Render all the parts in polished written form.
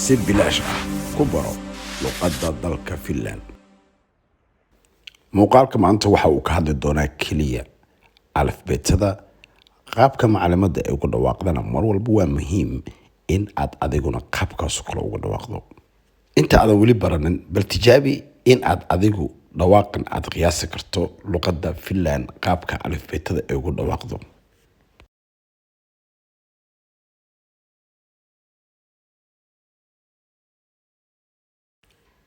si bilaash ah ku baro luqadda dalka Finland. Muuqaalka maanta waxa uu ka hadli doonaa kaliya alifbeetada qaabka macluumaadka ay ugu dhawaaqdana mar walba waa muhiim in aad adiguna qaabkaas kale ugu dhawaaqdo. Inta aad wali baranin bal tijaabi in aad adigu dhawaaqan aad qiyaasi karto luqadda Finland qaabka alifbeetada ay ugu dhawaaqdo.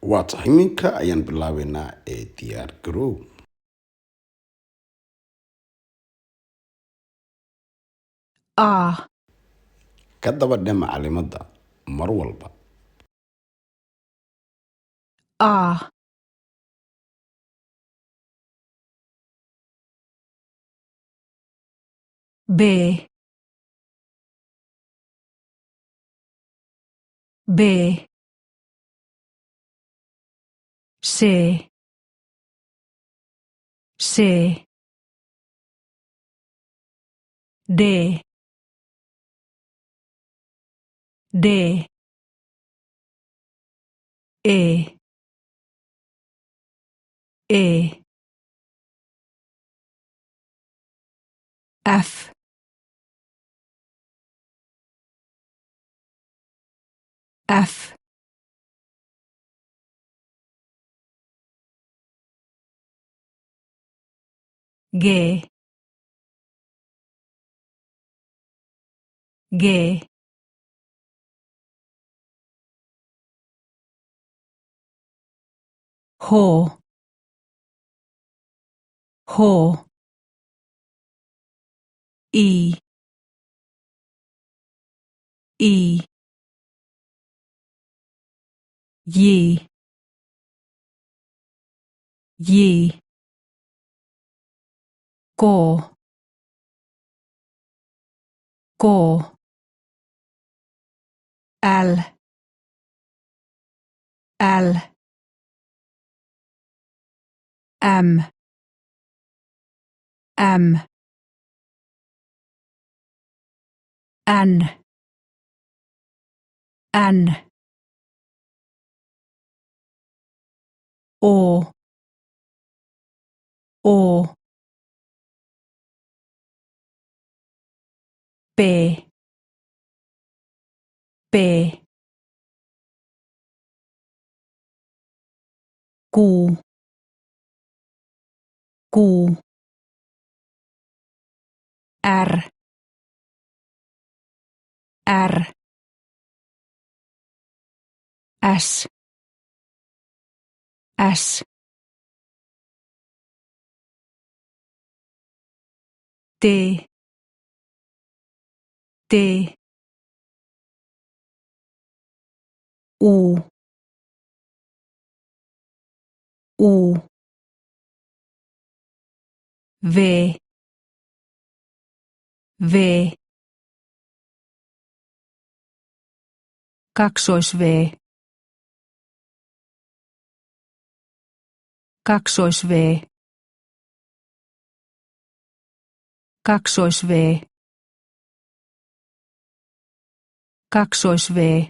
Waatahay minka ayaan bilaabeynaa ee diyaar garow. A, Ka daba dhe macluumaadda mar walba. A, B, B, C, C, D, D, E, E, F, F, G, G, H, H, I, I, J, J, K, K, L, L, M, M, N, N, O, O, B, B, Q, Q, R, R, S, S, D, D, U, U, V, V, kaksois-V, kaksois-V, kaksois-V, kaksois-V,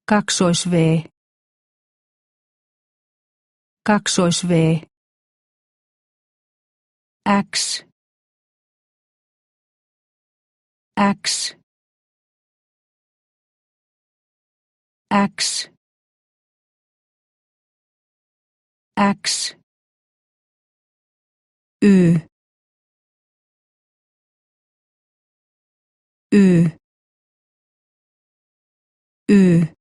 kaksois-V, kaksois-V, X, X, X, X, Y, Y, Y,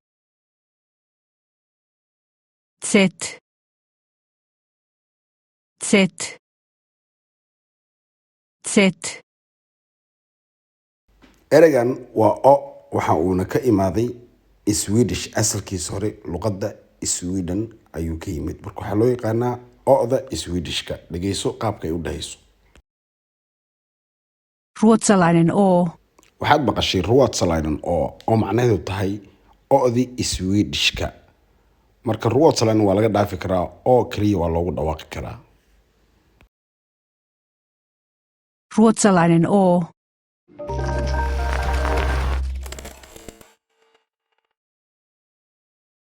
Z, Z, Z, Ereygan waa o waxa uuna ka imaaday Swedish asalkiisa hore luqadda Sweden ayuu ka yimid marka waxaa loo yaqaanaa o'da Swedishka dhageyso qaabka ay u dhahayso. ruotsalainen O, Waxaad maqashay Ruotsalainen oo macnaheedu tahay o'di Swedishka. Marka Ruotsalainen waa laga dhaafi karaa oo kaliya waa loogu dhawaaqi karaa. ruotsalainen O,